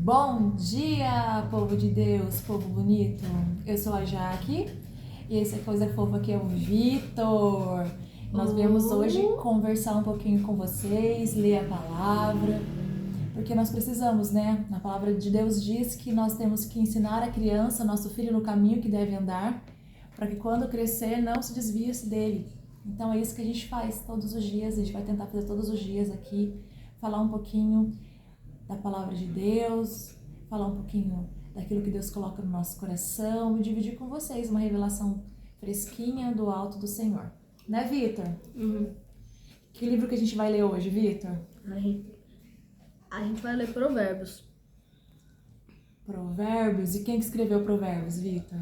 Bom dia, povo de Deus, povo bonito. Eu sou a Jaque e esse Coisa Fofa aqui é o Vitor. Nós viemos hoje conversar um pouquinho com vocês, ler a palavra, porque nós precisamos, né? A palavra de Deus diz que nós temos que ensinar a criança, nosso filho, no caminho que deve andar, para que quando crescer não se desvie dele. Então é isso que a gente faz todos os dias, a gente vai tentar fazer todos os dias aqui, falar um pouquinho da palavra de Deus, falar um pouquinho daquilo que Deus coloca no nosso coração e dividir com vocês uma revelação fresquinha do alto do Senhor. Né, Vitor? Que livro que a gente vai ler hoje, Vitor? A gente vai ler Provérbios. Provérbios? E quem que escreveu Provérbios, Vitor?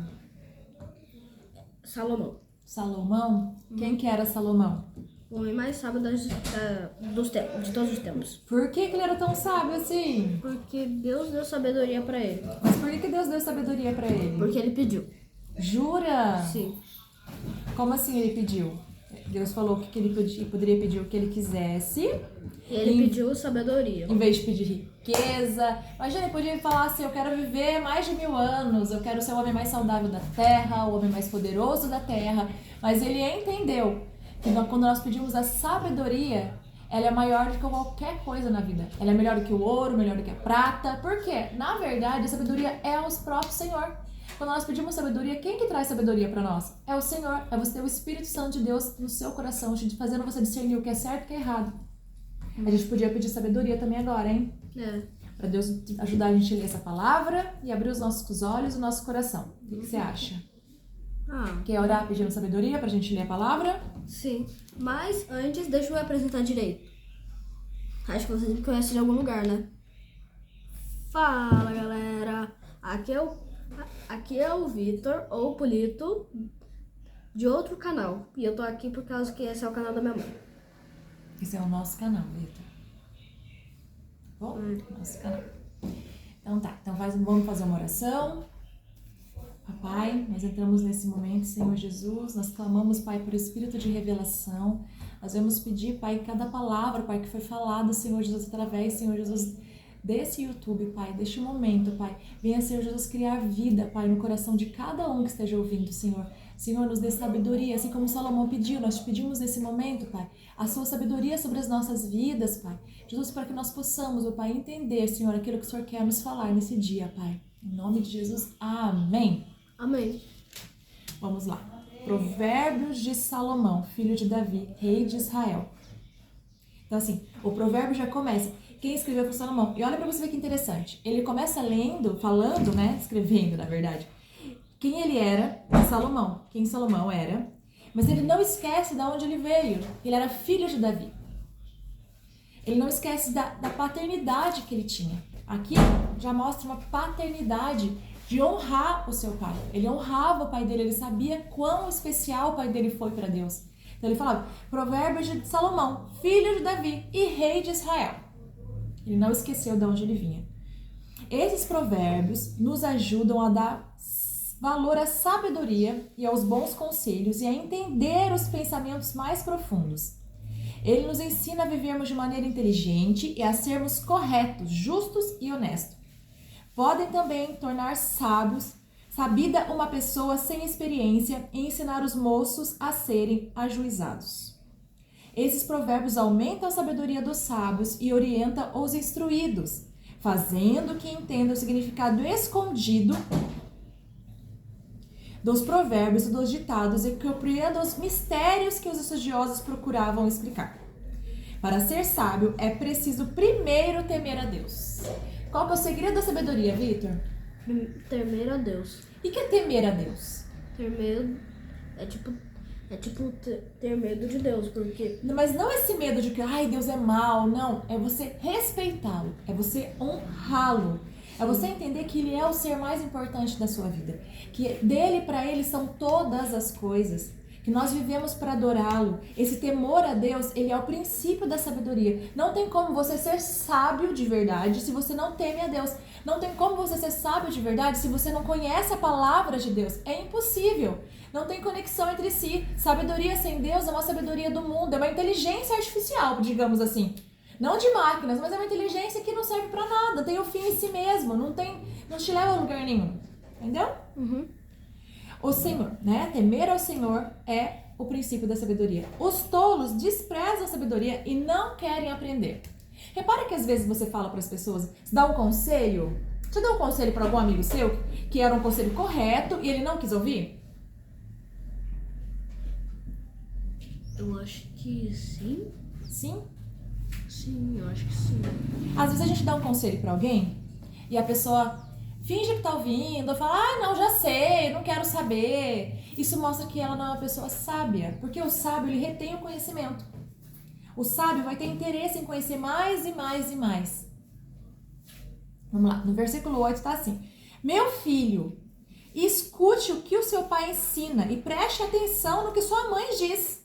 Salomão. Salomão? Quem que era Salomão? O homem mais sábio de todos os tempos. Por que ele era tão sábio assim? Porque Deus deu sabedoria pra ele. Mas por que Deus deu sabedoria pra ele? Porque ele pediu. Jura? Sim. Como assim ele pediu? Deus falou que ele poderia pedir o que ele quisesse. E ele pediu sabedoria. Em vez de pedir riqueza. Imagina, ele podia falar assim, eu quero viver mais de 1000 anos, eu quero ser o homem mais saudável da terra, o homem mais poderoso da terra. Mas ele entendeu que quando nós pedimos a sabedoria, ela é maior do que qualquer coisa na vida. Ela é melhor do que o ouro, melhor do que a prata. Por quê? Na verdade, a sabedoria é o próprio Senhor. Quando nós pedimos sabedoria, quem que traz sabedoria para nós? É o Senhor. É você ter o Espírito Santo de Deus no seu coração, fazendo você discernir o que é certo e o que é errado. A gente podia pedir sabedoria também agora, hein? Para Deus ajudar a gente a ler essa palavra e abrir os nossos olhos e o nosso coração. O que você acha? Quer orar pedindo sabedoria pra gente ler a palavra? Sim. Mas antes, deixa eu me apresentar direito. Acho que vocês me conhecem de algum lugar, né? Fala, galera. Aqui é o Vitor, ou Polito, de outro canal. E eu tô aqui por causa que esse é o canal da minha mãe. Esse é o nosso canal, Vitor. Bom, nosso canal. Então tá, vamos fazer uma oração. Papai, nós entramos nesse momento, Senhor Jesus, nós clamamos, Pai, por espírito de revelação. Nós vamos pedir, Pai, cada palavra, Pai, que foi falada, Senhor Jesus, através, Senhor Jesus, desse YouTube, Pai, deste momento, Pai. Venha, Senhor Jesus, criar vida, Pai, no coração de cada um que esteja ouvindo, Senhor. Senhor, nos dê sabedoria, assim como Salomão pediu, nós te pedimos nesse momento, Pai, a sua sabedoria sobre as nossas vidas, Pai. Jesus, para que nós possamos, ó Pai, entender, Senhor, aquilo que o Senhor quer nos falar nesse dia, Pai. Em nome de Jesus, amém. Amém. Vamos lá. Provérbios de Salomão, filho de Davi, rei de Israel. Então, assim, o provérbio já começa. Quem escreveu foi Salomão. E olha pra você ver que interessante. Ele começa falando, né? Escrevendo, na verdade. Quem ele era, Salomão. Quem Salomão era. Mas ele não esquece de onde ele veio. Ele era filho de Davi. Ele não esquece da paternidade que ele tinha. Aqui já mostra uma paternidade de honrar o seu pai. Ele honrava o pai dele, ele sabia quão especial o pai dele foi para Deus. Então ele falava, Provérbios de Salomão, filho de Davi e rei de Israel. Ele não esqueceu de onde ele vinha. Esses provérbios nos ajudam a dar valor à sabedoria e aos bons conselhos e a entender os pensamentos mais profundos. Ele nos ensina a vivermos de maneira inteligente e a sermos corretos, justos e honestos. Podem também tornar sabida uma pessoa sem experiência e ensinar os moços a serem ajuizados. Esses provérbios aumentam a sabedoria dos sábios e orientam os instruídos, fazendo que entendam o significado escondido dos provérbios e dos ditados e compreendam os mistérios que os estudiosos procuravam explicar. Para ser sábio, é preciso primeiro temer a Deus. Qual que é o segredo da sabedoria, Vitor? Temer a Deus. E que é temer a Deus? Ter medo é tipo ter medo de Deus, porque... Mas não esse medo de que, Deus é mau, não. É você respeitá-lo, é você honrá-lo. É você entender que ele é o ser mais importante da sua vida. Que dele para ele são todas as coisas. Que nós vivemos para adorá-lo. Esse temor a Deus, ele é o princípio da sabedoria. Não tem como você ser sábio de verdade se você não teme a Deus. Não tem como você ser sábio de verdade se você não conhece a palavra de Deus. É impossível. Não tem conexão entre si. Sabedoria sem Deus é uma sabedoria do mundo. É uma inteligência artificial, digamos assim. Não de máquinas, mas é uma inteligência que não serve para nada. nada, tem o fim em si mesmo, não te leva a lugar nenhum. Entendeu? O Senhor, né? Temer ao Senhor é o princípio da sabedoria. Os tolos desprezam a sabedoria e não querem aprender. Repara que às vezes você fala para as pessoas, você dá um conselho, você dá um conselho para algum amigo seu que era um conselho correto e ele não quis ouvir? Eu acho que sim. Sim? Sim, eu acho que sim. Às vezes a gente dá um conselho para alguém e a pessoa finge que tá ouvindo, ou fala, ah, não, já sei, não quero saber. Isso mostra que ela não é uma pessoa sábia, porque o sábio, ele retém o conhecimento. O sábio vai ter interesse em conhecer mais e mais e mais. Vamos lá, no versículo 8 tá assim: meu filho, escute o que o seu pai ensina e preste atenção no que sua mãe diz.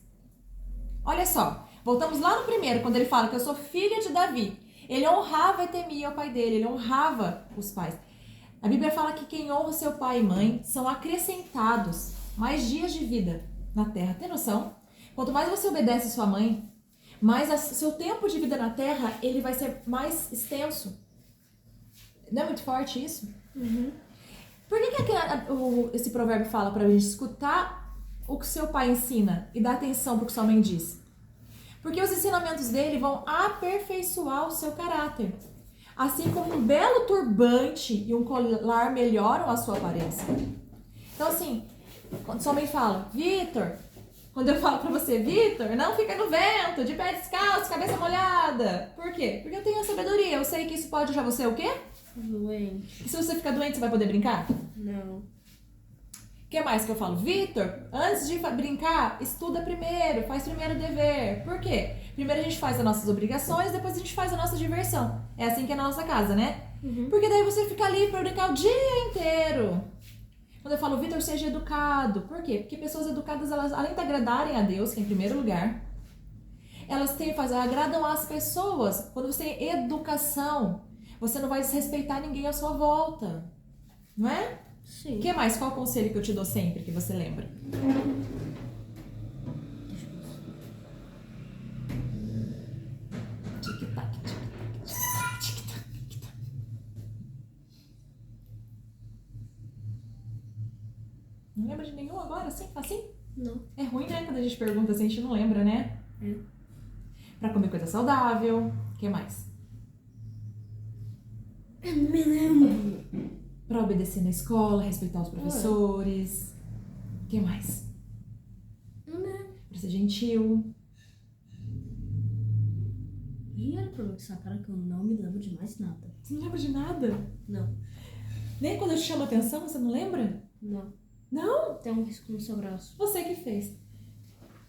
Olha só, voltamos lá no primeiro, quando ele fala que eu sou filha de Davi. Ele honrava e temia o pai dele, ele honrava os pais. A Bíblia fala que quem honra seu pai e mãe são acrescentados mais dias de vida na terra. Tem noção? Quanto mais você obedece sua mãe, mais seu tempo de vida na terra, ele vai ser mais extenso. Não é muito forte isso? Por que esse provérbio fala pra gente escutar o que seu pai ensina e dar atenção pro que sua mãe diz? Porque os ensinamentos dele vão aperfeiçoar o seu caráter. Assim como um belo turbante e um colar melhoram a sua aparência. Então assim, quando sua mãe fala, Vitor, quando eu falo pra você, Vitor, não fica no vento, de pé descalço, cabeça molhada. Por quê? Porque eu tenho a sabedoria, eu sei que isso pode deixar você o quê? Doente. E se você ficar doente, você vai poder brincar? Não. O que mais que eu falo? Vitor, antes de brincar, estuda primeiro, faz primeiro o dever. Por quê? Primeiro a gente faz as nossas obrigações, depois a gente faz a nossa diversão. É assim que é na nossa casa, né? Porque daí você fica ali pra brincar o dia inteiro. Quando eu falo, Vitor, seja educado. Por quê? Porque pessoas educadas, elas, além de agradarem a Deus, que é em primeiro lugar, elas agradam as pessoas. Quando você tem educação, você não vai desrespeitar ninguém à sua volta. Não é? Sim. O que mais? Qual o conselho que eu te dou sempre, que você lembra? Tic-tac, tic-tac, tic-tac, tic-tac. Não lembra de nenhum agora, assim? Assim? Não. É ruim, né? Quando a gente pergunta assim, a gente não lembra, né? É. Pra comer coisa saudável. O que mais? Eu não me lembro. Pra obedecer na escola, respeitar os professores. O que mais? Não me lembro. Pra ser gentil. E olha pra mim com essa cara que eu não me lembro de mais nada. Você não lembra de nada? Não. Nem quando eu te chamo a atenção, você não lembra? Não. Não? Tem um risco no seu braço. Você que fez.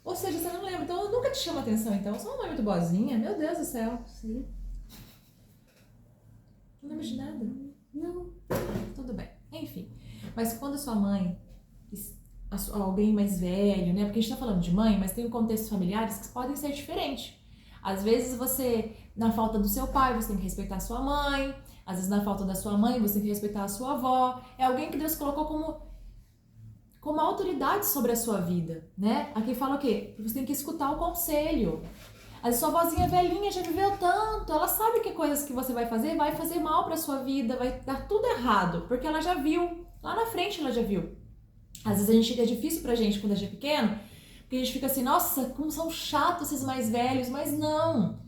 Ou seja, você não lembra. Então eu nunca te chamo a atenção, então. Você não é muito boazinha. Meu Deus do céu. Sim. Não lembra de nada. Não. Tudo bem. Enfim. Mas quando a sua mãe, alguém mais velho, né? Porque a gente tá falando de mãe, mas tem contextos familiares que podem ser diferentes. Às vezes você, na falta do seu pai, você tem que respeitar a sua mãe. Às vezes na falta da sua mãe, você tem que respeitar a sua avó. É alguém que Deus colocou como autoridade sobre a sua vida, né? Aqui fala o quê? Você tem que escutar o conselho. A sua vozinha velhinha já viveu tanto, ela sabe que coisas que você vai fazer mal pra sua vida, vai dar tudo errado, porque ela já viu, lá na frente ela já viu. Às vezes é difícil pra gente quando a gente é pequeno, porque a gente fica assim, nossa, como são chatos esses mais velhos, mas não.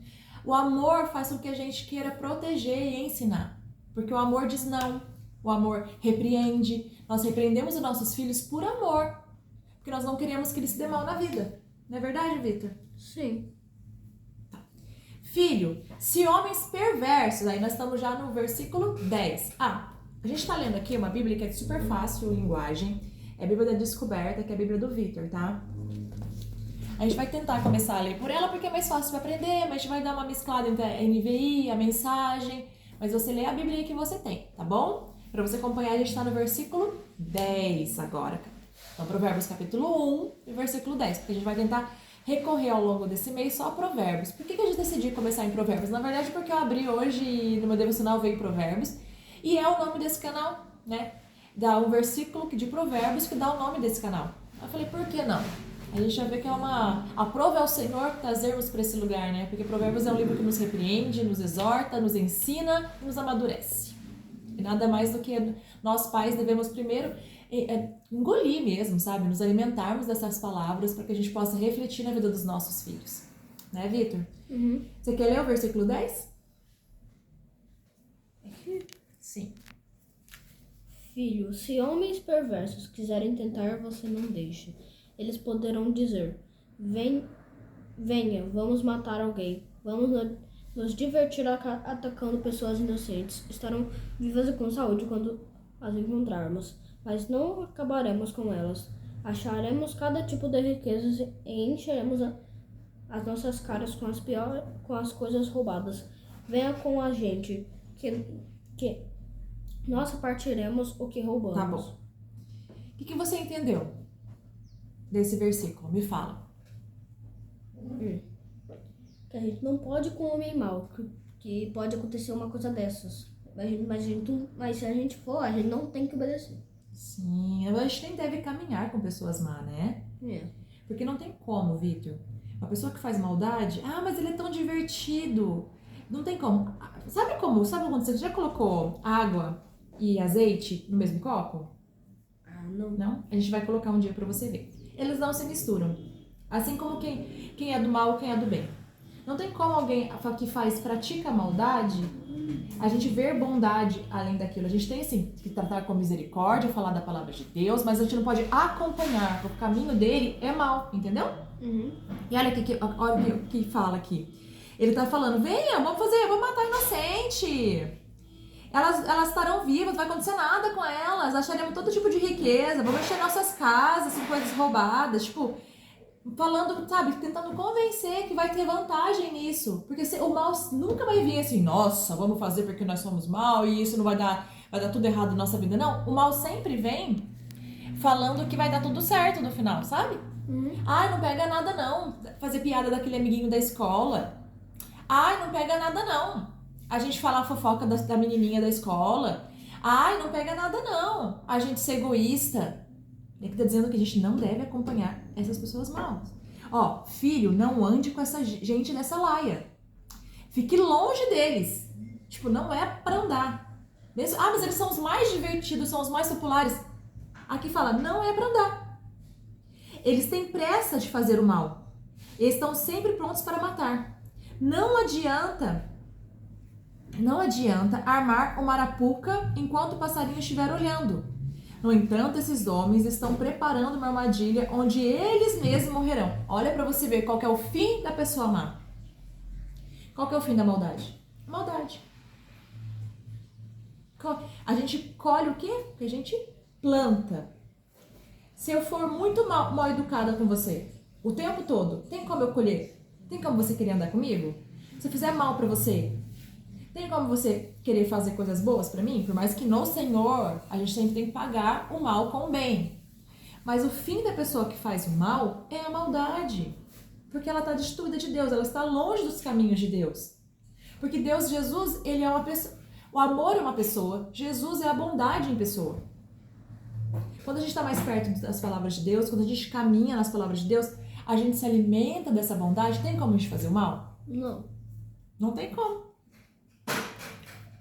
O amor faz com que a gente queira proteger e ensinar, porque o amor diz não, o amor repreende, nós repreendemos os nossos filhos por amor, porque nós não queremos que eles se dê mal na vida. Não é verdade, Vitor? Sim. Filho, se homens perversos, aí nós estamos já no versículo 10. A gente tá lendo aqui uma Bíblia que é de super fácil linguagem, é a Bíblia da Descoberta, que é a Bíblia do Vitor, tá? A gente vai tentar começar a ler por ela porque é mais fácil de aprender, mas a gente vai dar uma mesclada entre a NVI, a mensagem, mas você lê a Bíblia que você tem, tá bom? Para você acompanhar, a gente tá no versículo 10 agora. Então, Provérbios capítulo 1 e versículo 10, porque a gente vai tentar recorrer ao longo desse mês só a Provérbios. Por que a gente decidiu começar em Provérbios? Na verdade, porque eu abri hoje e no meu devocional veio Provérbios, e é o nome desse canal, né? Dá um versículo de Provérbios que dá o nome desse canal. Eu falei, por que não? A gente já vê que é aprove ao Senhor trazermos para esse lugar, né? Porque Provérbios é um livro que nos repreende, nos exorta, nos ensina e nos amadurece. E nada mais do que nós pais devemos primeiro engolir mesmo, sabe? Nos alimentarmos dessas palavras para que a gente possa refletir na vida dos nossos filhos. Né, Vitor? Uhum. Você quer ler o versículo 10? Sim. Filho, se homens perversos quiserem tentar, você não deixe. Eles poderão dizer, venha, vamos matar alguém. Vamos nos divertir atacando pessoas inocentes. Estarão vivas e com saúde quando as encontrarmos. Mas não acabaremos com elas. Acharemos cada tipo de riquezas e encheremos as nossas caras com as coisas roubadas. Venha com a gente, que nós partiremos o que roubamos. Tá bom. O que você entendeu desse versículo? Me fala. Que a gente não pode com o homem mau, que pode acontecer uma coisa dessas. Mas se a gente for, a gente não tem que obedecer. Sim, a gente nem deve caminhar com pessoas má, né? Porque não tem como, Vitor. Uma pessoa que faz maldade, mas ele é tão divertido. Não tem como. Sabe quando você já colocou água e azeite no mesmo copo? Não. Não? A gente vai colocar um dia pra você ver. Eles não se misturam. Assim como quem é do mal e quem é do bem. Não tem como alguém que pratica maldade, a gente ver bondade além daquilo. A gente tem, assim, que tratar com misericórdia, falar da palavra de Deus, mas a gente não pode acompanhar. O caminho dele é mal, entendeu? Uhum. E olha o que fala aqui. Ele tá falando, venha, vamos matar inocente. Elas estarão vivas, não vai acontecer nada com elas. Acharemos todo tipo de riqueza, vamos encher nossas casas com coisas roubadas. Tipo, falando, sabe, tentando convencer que vai ter vantagem nisso. Porque o mal nunca vai vir assim, nossa, vamos fazer porque nós somos mal e isso não vai dar tudo errado na nossa vida. Não, o mal sempre vem falando que vai dar tudo certo no final, sabe? Uhum. Não pega nada não, fazer piada daquele amiguinho da escola. Não pega nada não, a gente falar a fofoca da menininha da escola. Não pega nada não, a gente ser egoísta. Ele tá dizendo que a gente não deve acompanhar essas pessoas maus. Filho, não ande com essa gente dessa laia. Fique longe deles. Tipo, não é pra andar. Mesmo, mas eles são os mais divertidos, são os mais populares. Aqui fala, não é pra andar. Eles têm pressa de fazer o mal. Eles estão sempre prontos para matar. Não adianta armar uma arapuca enquanto o passarinho estiver olhando. No entanto, esses homens estão preparando uma armadilha onde eles mesmos morrerão. Olha pra você ver qual que é o fim da pessoa má. Qual que é o fim da maldade? Maldade. A gente colhe o quê? Porque a gente planta. Se eu for muito mal educada com você o tempo todo, tem como eu colher? Tem como você querer andar comigo? Se eu fizer mal pra você, tem como você querer fazer coisas boas pra mim? Por mais que no Senhor a gente sempre tem que pagar o mal com o bem. Mas o fim da pessoa que faz o mal é a maldade. Porque ela está destituída de Deus, ela está longe dos caminhos de Deus. Porque Jesus, ele é uma pessoa. O amor é uma pessoa, Jesus é a bondade em pessoa. Quando a gente está mais perto das palavras de Deus, quando a gente caminha nas palavras de Deus, a gente se alimenta dessa bondade. Tem como a gente fazer o mal? Não. Não tem como.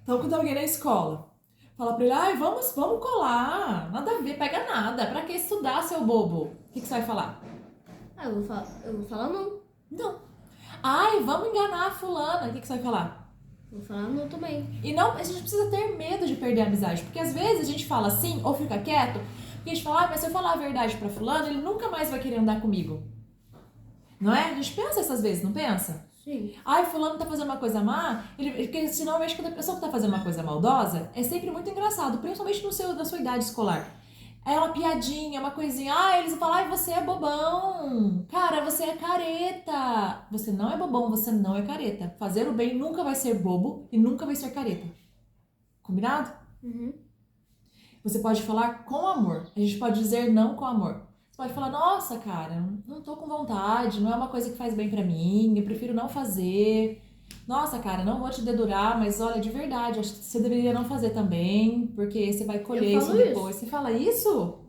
Então, quando alguém na escola fala pra ele, vamos colar, nada a ver, pega nada, pra que estudar, seu bobo? O que você vai falar? Eu vou falar não. Não. Vamos enganar a fulana, o que você vai falar? Vou falar não também. E não, a gente precisa ter medo de perder a amizade, porque às vezes a gente fala assim, ou fica quieto, porque a gente fala, mas se eu falar a verdade pra fulano, ele nunca mais vai querer andar comigo. Não é? A gente pensa essas vezes, não pensa? Sim. Fulano tá fazendo uma coisa má, porque normalmente quando a pessoa que tá fazendo uma coisa maldosa, é sempre muito engraçado, principalmente na sua idade escolar. É uma piadinha, uma coisinha, eles vão falar, você é bobão, cara, você é careta. Você não é bobão, você não é careta. Fazer o bem nunca vai ser bobo e nunca vai ser careta. Combinado? Uhum. Você pode falar com amor, a gente pode dizer não com amor. Você pode falar, nossa, cara, não tô com vontade, não é uma coisa que faz bem pra mim, eu prefiro não fazer. Nossa, cara, não vou te dedurar, mas olha, de verdade, acho que você deveria não fazer também, porque você vai colher isso depois. Você fala isso?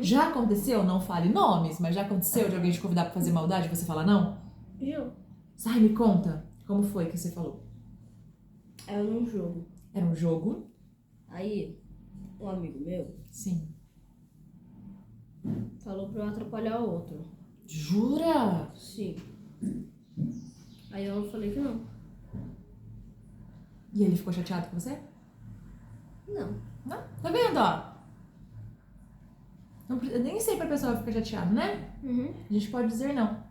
Já aconteceu? Não fale nomes, mas já aconteceu de alguém te convidar pra fazer maldade e você falar não? Eu. Sai, me conta. Como foi que você falou? Era num jogo. Era um jogo? Aí, um amigo meu Sim. falou pra eu atrapalhar o outro. Jura? Sim. Aí eu falei que não. E ele ficou chateado com você? Não. Não? Tá vendo, ó? Não, eu nem sei pra pessoa ficar chateada, né? A gente pode dizer não.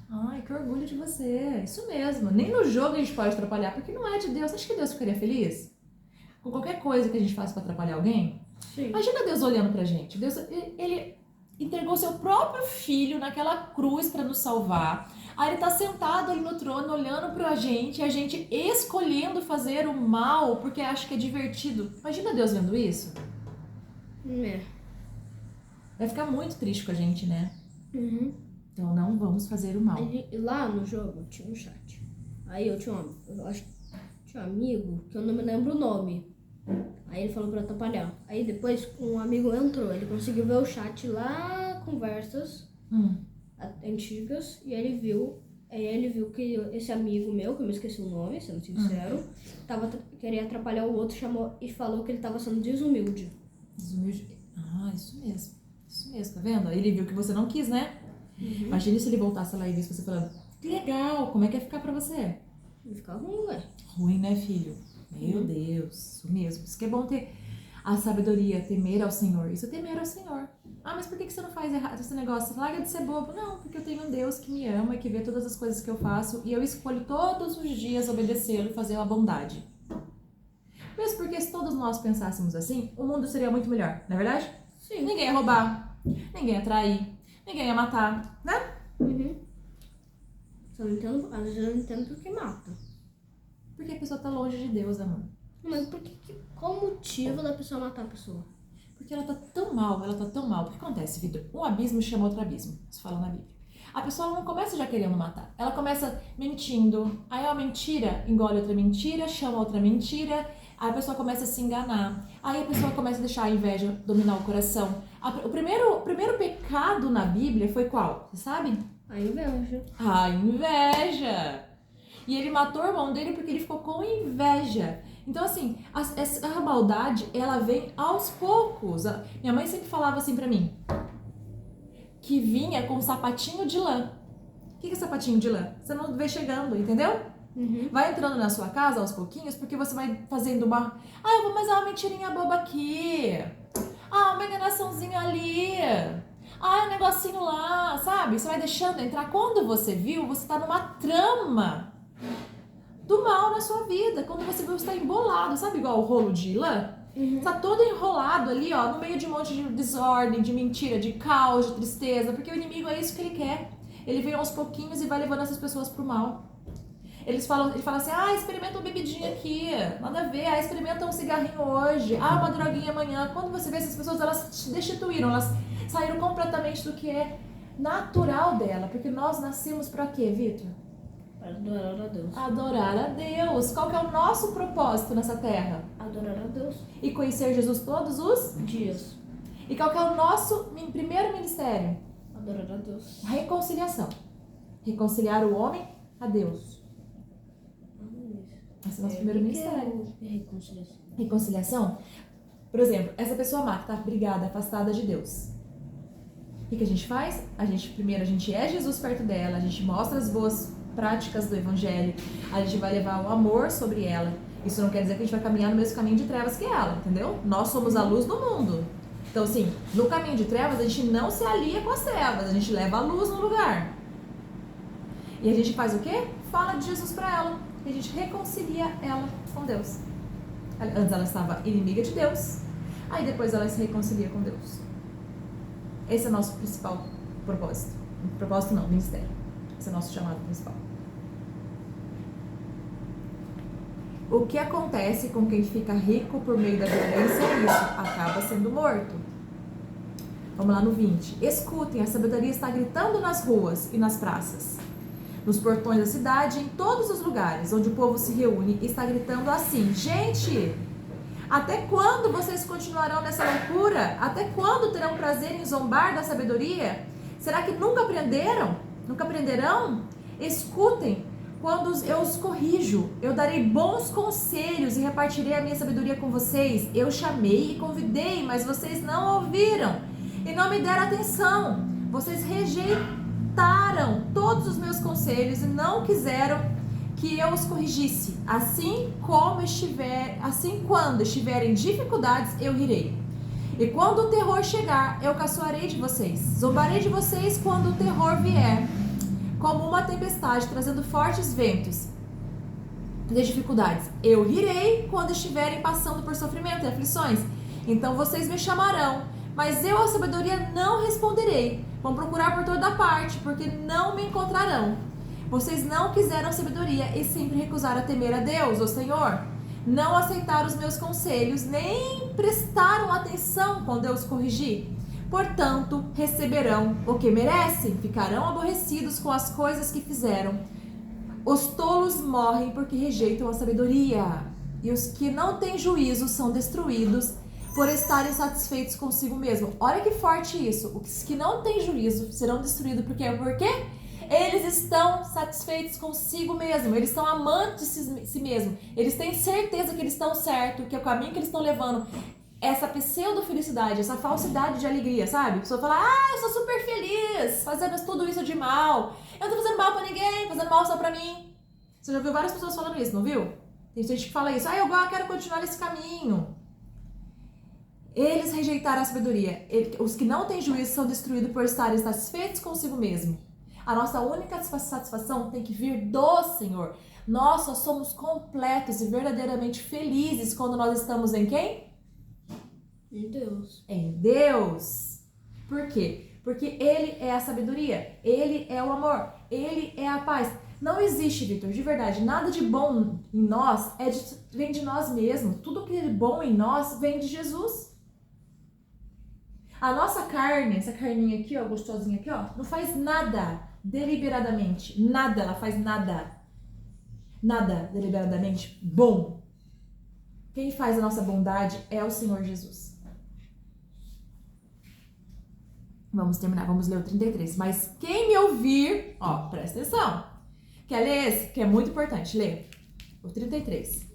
Ai, que orgulho de você. Isso mesmo. Nem no jogo a gente pode atrapalhar, porque não é de Deus. Você acha que Deus ficaria feliz com qualquer coisa que a gente faça pra atrapalhar alguém? Sim. Imagina Deus olhando pra gente. Deus, ele entregou seu próprio filho naquela cruz pra nos salvar. Aí ele tá sentado ali no trono olhando pra gente, e a gente escolhendo fazer o mal porque acha que é divertido. Imagina Deus vendo isso. É. Vai ficar muito triste com a gente, né? Então não vamos fazer o mal. Aí, lá no jogo tinha um chat. Aí eu tinha tinha um amigo que eu não me lembro o nome. Aí ele falou pra eu atrapalhar. Aí depois um amigo entrou, ele conseguiu ver o chat lá, conversas antigas, e ele viu que esse amigo meu, que eu me esqueci o nome, sendo sincero, queria atrapalhar o outro, chamou e falou que ele tava sendo desumilde. Desumilde. Ah, isso mesmo. Isso mesmo, tá vendo? Ele viu que você não quis, né? Imagina se ele voltasse lá e visse você falando, que legal, como é que ia ficar pra você? Ia ficar ruim, ué. Ruim, né, filho? Meu Deus, isso mesmo. Isso que é bom ter a sabedoria, temer ao Senhor. Isso é temer ao Senhor. Ah, mas por que você não faz errado esse negócio? Larga de ser bobo. Não, porque eu tenho um Deus que me ama e que vê todas as coisas que eu faço e eu escolho todos os dias obedecê-lo e fazer a bondade. Mesmo porque se todos nós pensássemos assim, o mundo seria muito melhor, não é verdade? Sim. Ninguém ia roubar, ninguém ia trair, ninguém ia matar, né? Só não entendo, às vezes eu não entendo por que mata. Porque a pessoa tá longe de Deus, amor. Mas qual o motivo da pessoa matar a pessoa? Porque ela tá tão mal, ela tá tão mal. O que acontece, Vitor? Um abismo chama outro abismo. Isso fala na Bíblia. A pessoa não começa já querendo matar. Ela começa mentindo. Aí uma mentira engole outra mentira, chama outra mentira. Aí a pessoa começa a se enganar. Aí a pessoa começa a deixar a inveja dominar o coração. O primeiro pecado na Bíblia foi qual? Você sabe? A inveja. A inveja. E ele matou o irmão dele porque ele ficou com inveja. Então, assim, a maldade, ela vem aos poucos. Minha mãe sempre falava assim pra mim, que vinha com um sapatinho de lã. O que é sapatinho de lã? Você não vê chegando, entendeu? Vai entrando na sua casa aos pouquinhos, porque você vai fazendo uma... Ah, eu vou mais uma mentirinha boba aqui. Ah, uma enganaçãozinha ali. Ah, um negocinho lá, sabe? Você vai deixando entrar. Quando você viu, você tá numa trama do mal na sua vida. Quando você viu, você tá embolado, sabe igual o rolo de lã? Tá todo enrolado ali, ó, no meio de um monte de desordem, de mentira, de caos, de tristeza, porque o inimigo é isso que ele quer. Ele vem aos pouquinhos e vai levando essas pessoas pro mal. Ele fala assim, ah, experimenta uma bebidinha aqui, nada a ver, ah, experimenta um cigarrinho hoje, ah, uma droguinha amanhã. Quando você vê essas pessoas, elas te destituíram, elas saíram completamente do que é natural dela, porque nós nascemos pra quê, Vitor? Adorar a Deus. Adorar a Deus. Qual que é o nosso propósito nessa terra? Adorar a Deus. E conhecer Jesus todos os dias. E qual que é o nosso primeiro ministério? Adorar a Deus. Reconciliação. Reconciliar o homem a Deus. Esse é o nosso primeiro ministério. Reconciliação. Reconciliação? Por exemplo, essa pessoa má que está brigada, afastada de Deus. O que a gente faz? Primeiro a gente é Jesus perto dela, a gente mostra as boas práticas do evangelho, a gente vai levar o amor sobre ela. Isso não quer dizer que a gente vai caminhar no mesmo caminho de trevas que ela, entendeu? Nós somos a luz do mundo. Então, assim, no caminho de trevas, a gente não se alia com as trevas, a gente leva a luz no lugar. E a gente faz o quê? Fala de Jesus pra ela. E a gente reconcilia ela com Deus. Antes ela estava inimiga de Deus, aí depois ela se reconcilia com Deus. Esse é o nosso principal propósito. Propósito não, ministério. Esse é o nosso chamado principal. O que acontece com quem fica rico por meio da violência é isso, acaba sendo morto. Vamos lá no 20. Escutem, a sabedoria está gritando nas ruas e nas praças, nos portões da cidade, em todos os lugares onde o povo se reúne, está gritando assim: gente, Até quando vocês continuarão nessa loucura? Até quando terão prazer em zombar da sabedoria? Será que nunca aprenderam? Nunca aprenderão? Escutem, quando eu os corrijo, eu darei bons conselhos e repartirei a minha sabedoria com vocês. Eu chamei e convidei, mas vocês não ouviram e não me deram atenção. Vocês rejeitaram todos os meus conselhos e não quiseram que eu os corrigisse. Assim quando estiverem em dificuldades, eu rirei. E quando o terror chegar, eu caçoarei de vocês. Zombarei de vocês quando o terror vier, como uma tempestade, trazendo fortes ventos de dificuldades. Eu rirei quando estiverem passando por sofrimento e aflições. Então vocês me chamarão, mas eu, a sabedoria, não responderei. Vão procurar por toda parte, porque não me encontrarão. Vocês não quiseram sabedoria e sempre recusaram a temer a Deus, o Senhor. Não aceitaram os meus conselhos, nem prestaram atenção quando eu os corrigi. Portanto, receberão o que merecem, ficarão aborrecidos com as coisas que fizeram. Os tolos morrem porque rejeitam a sabedoria, e os que não têm juízo são destruídos por estarem satisfeitos consigo mesmo. Olha que forte isso. Os que não têm juízo serão destruídos porque eles estão satisfeitos consigo mesmo, eles estão amantes de si mesmo, eles têm certeza que eles estão certos, que é o caminho que eles estão levando. Essa pseudo-felicidade, essa falsidade de alegria, sabe? A pessoa fala, eu sou super feliz, fazendo tudo isso de mal. Eu não tô fazendo mal pra ninguém, fazendo mal só pra mim. Você já viu várias pessoas falando isso, não viu? Tem gente que fala isso, eu quero continuar nesse caminho. Eles rejeitaram a sabedoria. Os que não têm juízo são destruídos por estarem satisfeitos consigo mesmo. A nossa única satisfação tem que vir do Senhor. Nós só somos completos e verdadeiramente felizes quando nós estamos em quem? Em Deus. Em Deus. Por quê? Porque Ele é a sabedoria, Ele é o amor, Ele é a paz. Não existe, Vitor, de verdade, nada de bom em nós vem de nós mesmos. Tudo que é bom em nós vem de Jesus. A nossa carne, essa carninha aqui, ó, gostosinha aqui, ó, não faz nada deliberadamente. Nada, ela faz nada. Nada deliberadamente bom. Quem faz a nossa bondade é o Senhor Jesus. Vamos terminar, vamos ler o 33. Mas quem me ouvir, ó, presta atenção. Quer ler esse? Que é muito importante, lê. O 33.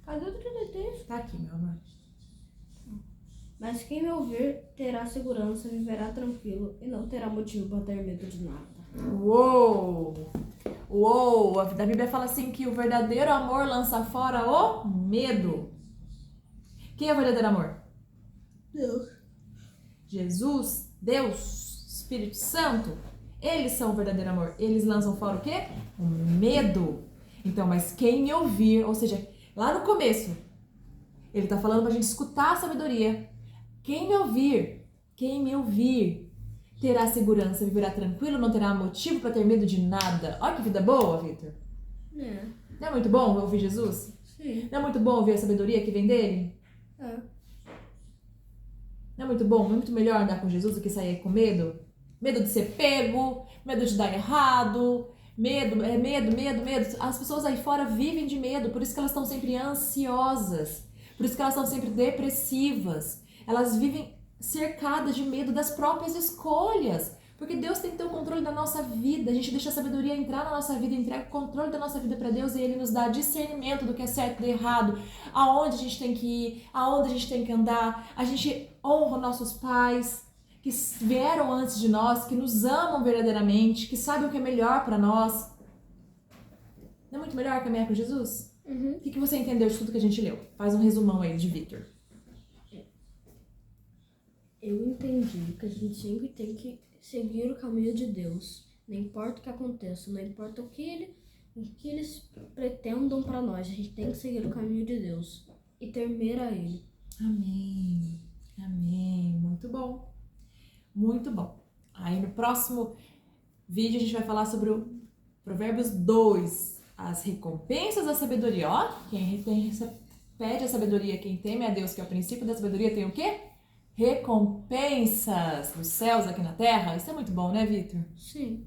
Cadê o 33? Tá aqui, meu amor. Mas quem me ouvir terá segurança, viverá tranquilo e não terá motivo para ter medo de nada. Uou! Uou! A Bíblia fala assim que o verdadeiro amor lança fora o medo. Quem é o verdadeiro amor? Deus. Jesus, Deus, Espírito Santo. Eles são o verdadeiro amor. Eles lançam fora o quê? O medo. Então, mas quem me ouvir, ou seja, lá no começo, ele tá falando pra gente escutar a sabedoria. Quem me ouvir, terá segurança, viverá tranquilo, não terá motivo para ter medo de nada. Olha que vida boa, Vitor. É. Não é muito bom ouvir Jesus? Sim. Não é muito bom ouvir a sabedoria que vem dele? É. Não é muito bom, muito melhor andar com Jesus do que sair com medo? Medo de ser pego, medo de dar errado, medo. As pessoas aí fora vivem de medo, por isso que elas estão sempre ansiosas, por isso que elas estão sempre depressivas. Elas vivem cercadas de medo das próprias escolhas, porque Deus tem que ter o controle da nossa vida. A gente deixa a sabedoria entrar na nossa vida, entrega o controle da nossa vida para Deus e Ele nos dá discernimento do que é certo e do errado, aonde a gente tem que ir, aonde a gente tem que andar. A gente honra nossos pais que vieram antes de nós, que nos amam verdadeiramente, que sabem o que é melhor para nós. Não é muito melhor caminhar com Jesus? Uhum. O que você entendeu de tudo que a gente leu? Faz um resumão aí de Victor. Eu entendi que a gente sempre tem que seguir o caminho de Deus. Não importa o que aconteça, não importa o que eles pretendam para nós. A gente tem que seguir o caminho de Deus e temer a Ele. Amém. Amém. Muito bom. Muito bom. Aí no próximo vídeo a gente vai falar sobre o Provérbios 2. As recompensas da sabedoria. Ó, quem pede a sabedoria, quem teme a Deus, que é o princípio da sabedoria, tem o quê? Recompensas dos céus aqui na terra. Isso é muito bom, né, Victor? Sim.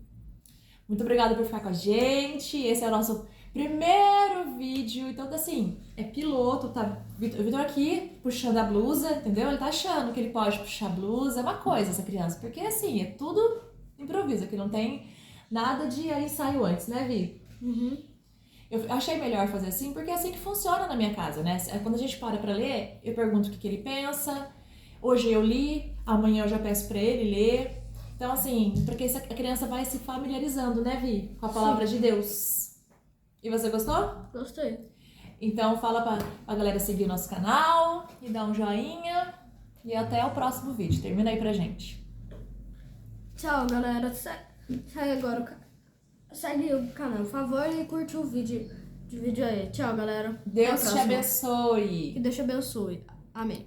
Muito obrigada por ficar com a gente. Esse é o nosso primeiro vídeo. Então, assim, é piloto, tá? O Vitor aqui puxando a blusa, entendeu? Ele tá achando que ele pode puxar a blusa. É uma coisa essa criança, porque assim, é tudo improviso, que não tem nada de ensaio antes, né, Vi? Uhum. Eu achei melhor fazer assim, porque é assim que funciona na minha casa, né? Quando a gente para pra ler, eu pergunto o que ele pensa. Hoje eu li, amanhã eu já peço pra ele ler. Então, assim, porque a criança vai se familiarizando, né, Vi? Com a palavra de Deus. E você gostou? Gostei. Então, fala pra galera seguir o nosso canal e dar um joinha. E até o próximo vídeo. Termina aí pra gente. Tchau, galera. Segue agora segue o canal, por favor, e curte o vídeo aí. Tchau, galera. Deus Até a te próxima. abençoe. Que Deus te abençoe. Amém.